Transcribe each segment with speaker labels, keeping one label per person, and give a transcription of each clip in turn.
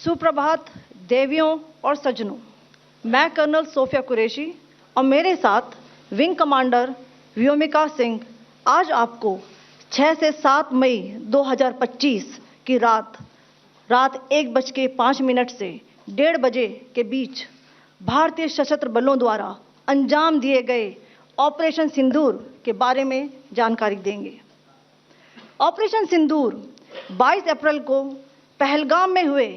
Speaker 1: सुप्रभात देवियों और सज्जनों, मैं कर्नल सोफिया कुरैशी और मेरे साथ विंग कमांडर व्योमिका सिंह आज आपको 6 से 7 मई 2025 की रात 1:05 से 1:30 बजे के बीच भारतीय सशस्त्र बलों द्वारा अंजाम दिए गए ऑपरेशन सिंदूर के बारे में जानकारी देंगे। ऑपरेशन सिंदूर 22 अप्रैल को पहलगाम में हुए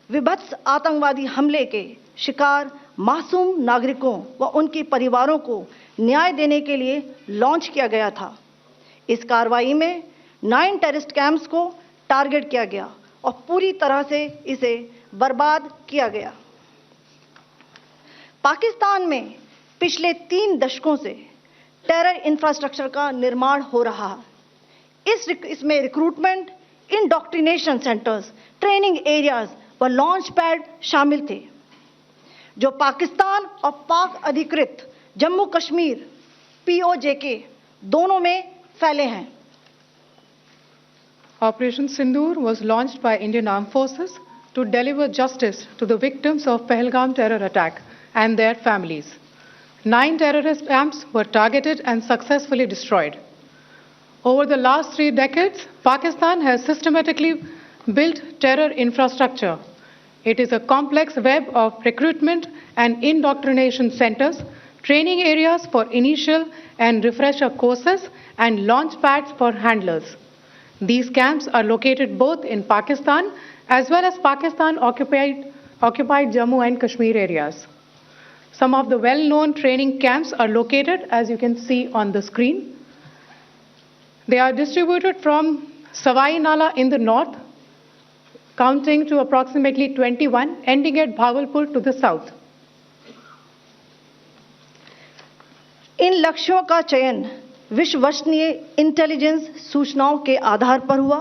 Speaker 1: विभत्स आतंकवादी हमले के शिकार मासूम नागरिकों व उनके परिवारों को न्याय देने के लिए लॉन्च किया गया था। इस कार्रवाई में 9 टेररिस्ट कैंप्स को टारगेट किया गया और पूरी तरह से इसे बर्बाद किया गया। पाकिस्तान में पिछले 3 दशकों से टेरर इंफ्रास्ट्रक्चर का निर्माण हो रहा है। इसमें recruitment, indoctrination centres, training areas व लॉन्च पैड शामिल थे, जो पाकिस्तान और पाक अधिकृत जम्मू कश्मीर POJK दोनों में फैले हैं।
Speaker 2: Operation Sindoor was launched by Indian Armed Forces to deliver justice to the victims of Pahalgam terror attack and their families. 9 terrorist camps were targeted and successfully destroyed. Over the last 3 decades, Pakistan has systematically built terror infrastructure. It is a complex web of recruitment and indoctrination centers, training areas for initial and refresher courses, and launch pads for handlers. These camps are located both in Pakistan as well as Pakistan-occupied Jammu and Kashmir areas. Some of the well-known training camps are located, as you can see on the screen. They are distributed from Savai Nala in the north, counting to approximately 21, ending at Bhagalpur to the south.
Speaker 1: इन लक्ष्यों का चयन विश्वसनीय intelligence सूचनाओं के आधार पर हुआ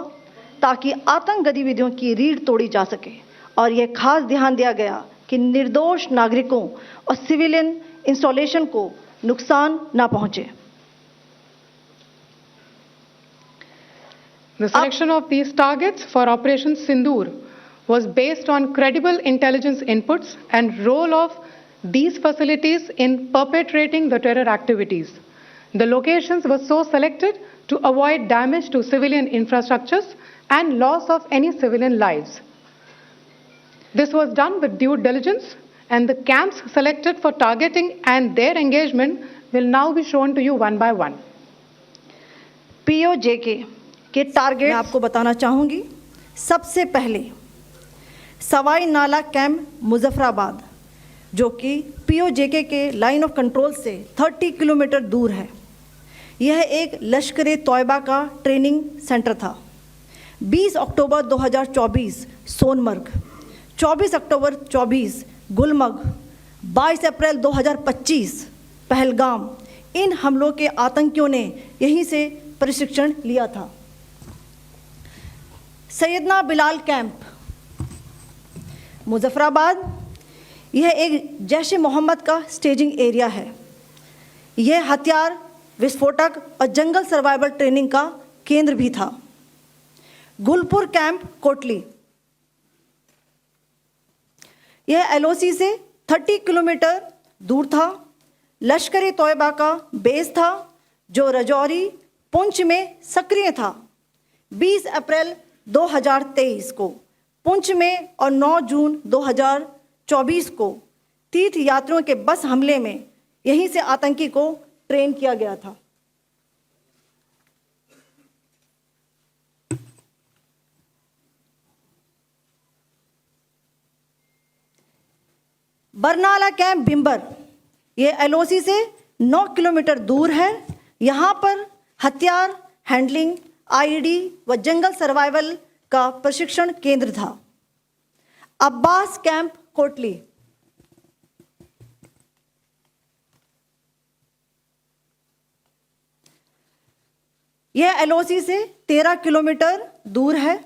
Speaker 1: ताकि आतंक गतिविधियों की रीढ़ तोड़ी जा सके, और यह खास ध्यान दिया गया कि निर्दोष नागरिकों और सिविलियन इंस्टॉलेशन को नुकसान न पहुंचे।
Speaker 2: The selection of these targets for Operation Sindoor was based on credible intelligence inputs and role of these facilities in perpetrating the terror activities. The locations were so selected to avoid damage to civilian infrastructures and loss of any civilian lives. This was done with due diligence, and the camps selected for targeting and their engagement will now be shown to you one by one.
Speaker 1: POJK के target मैं आपको बताना चाहूँगी। सबसे पहले सवाई नाला camp Muzaffarabad, जो कि POJK के लाइन ऑफ कंट्रोल से 30 किलोमीटर दूर है। यह एक लश्कर तोयबा का ट्रेनिंग सेंटर था। 20 अक्टूबर 2024 सोनमर्ग, 24 अक्टूबर 24 गुलमर्ग, 22 अप्रैल 2025 पहलगाम, इन हमलों के आतंकियों ने यहीं से प्रशिक्षण लिया था। सैयदना बिलाल कैंप मुजफ्फराबाद, यह एक जैश ए मोहम्मद का स्टेजिंग एरिया है। यह हथियार, विस्फोटक और जंगल सर्वाइवल ट्रेनिंग का केंद्र भी था। गुलपुर कैंप कोटली, यह LOC से 30 किलोमीटर दूर था। लश्कर तोयबा का बेस था, जो रजौरी पुंछ में सक्रिय था। 20 अप्रैल 2023 को पुंछ में और 9 जून 2024 को तीर्थ यात्रियों के बस हमले में यहीं से आतंकी को ट्रेन किया गया था। बरनाला कैंप बिम्बर, ये LOC से 9 किलोमीटर दूर है। यहाँ पर हथियार, हैंडलिंग, IED व जंगल सर्वाइवल का प्रशिक्षण केंद्र था। अब्बास कैंप कोटली, यह LOC से 13 किलोमीटर दूर है।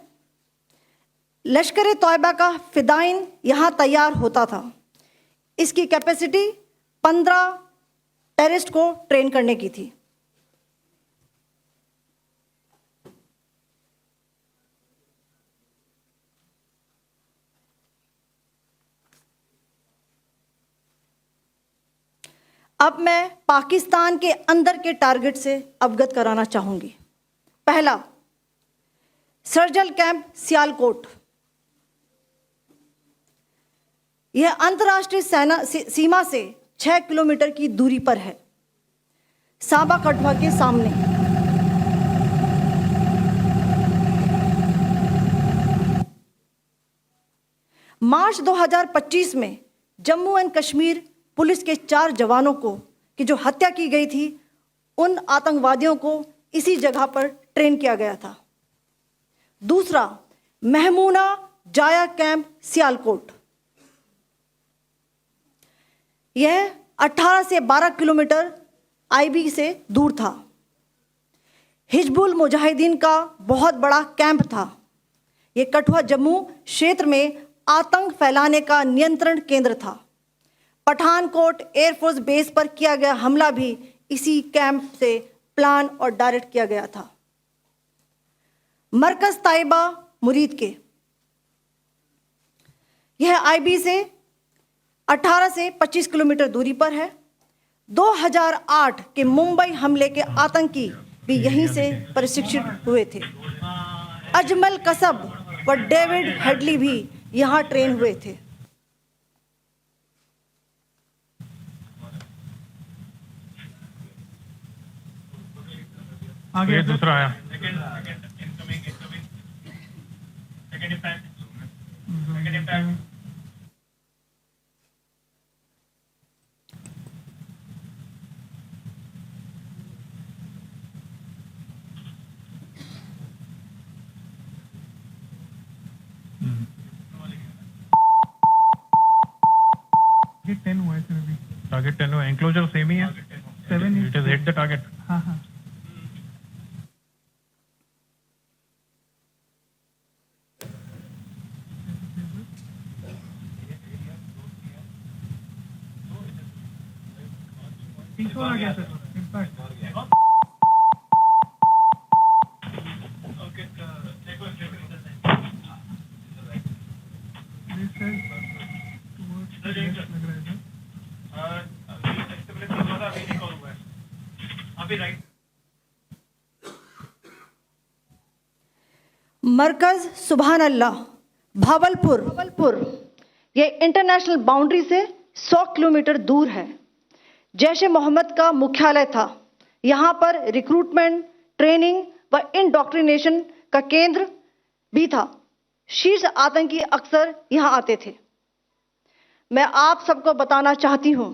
Speaker 1: लश्कर तोयबा का फिदाइन यहाँ तैयार होता था। इसकी कैपेसिटी 15 टेररिस्ट को ट्रेन करने की थी। अब मैं पाकिस्तान के अंदर के टारगेट से अवगत कराना चाहूंगी। पहला, सर्जिकल कैंप सियालकोट। यह अंतर्राष्ट्रीय सीमा से 6 किलोमीटर की दूरी पर है, सांबा कठुआ के सामने। मार्च 2025 में जम्मू एंड कश्मीर पुलिस के 4 जवानों की जो हत्या की गई थी, उन आतंकवादियों को इसी जगह पर ट्रेन किया गया था। दूसरा, महमूना जाया कैंप सियालकोट। यह 18 से 12 किलोमीटर आईबी से दूर था। हिजबुल मुजाहिदीन का बहुत बड़ा कैंप था। यह कठुआ जम्मू क्षेत्र में आतंक फैलाने का नियंत्रण केंद्र था। पठानकोट एयरफोर्स बेस पर किया गया हमला भी इसी कैंप से प्लान और डायरेक्ट किया गया था। मरकज ताइबा मुरीद के, यह आईबी से 18 से 25 किलोमीटर दूरी पर है। 2008 के मुंबई हमले के आतंकी भी यहीं से प्रशिक्षित हुए थे। अजमल कसब व डेविड हेडली भी यहां ट्रेन हुए थे।
Speaker 3: आगे दूसरा आया। टारगेट 10 हुआ है सर अभी। टारगेट 10 हुआ, एंक्लोजर सेम ही है। 7 it is hit the target. हाँ हाँ। तीसरा आ गया सर इम्पैक्ट।
Speaker 1: मरकज सुभान अल्लाह भावलपुर, ये इंटरनेशनल बाउंड्री से 100 किलोमीटर दूर है। जैश ए मोहम्मद का मुख्यालय था। यहाँ पर रिक्रूटमेंट, ट्रेनिंग व इंडोक्ट्रिनेशन का केंद्र भी था। शीर्ष आतंकी अक्सर यहाँ आते थे। मैं आप सबको बताना चाहती हूँ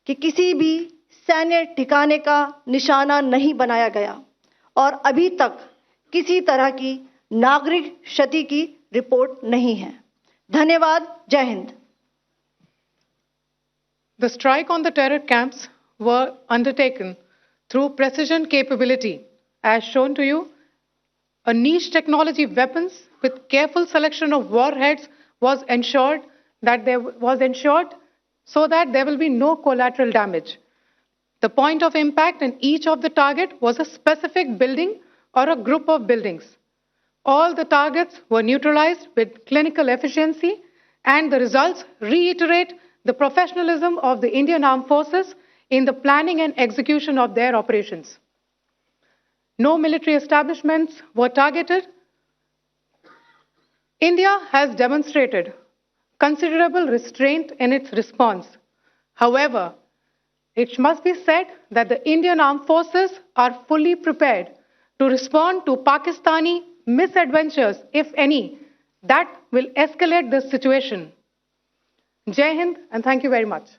Speaker 1: कि किसी भी सैन्य ठिकाने का निशाना नहीं बनाया गया और अभी तक किसी तरह की नागरिक क्षति की रिपोर्ट नहीं है। धन्यवाद। जय Hind.
Speaker 2: The strike on the terror camps were undertaken through precision capability, as shown to you. A niche technology weapons with careful selection of warheads was ensured so that there will be no collateral damage. The point of impact in each of the target was a specific building or a group of buildings. All the targets were neutralized with clinical efficiency, and the results reiterate the professionalism of the Indian Armed Forces in the planning and execution of their operations. No military establishments were targeted. India has demonstrated considerable restraint in its response. However, it must be said that the Indian Armed Forces are fully prepared to respond to Pakistani misadventures, if any, that will escalate this situation. Jai Hind, and thank you very much.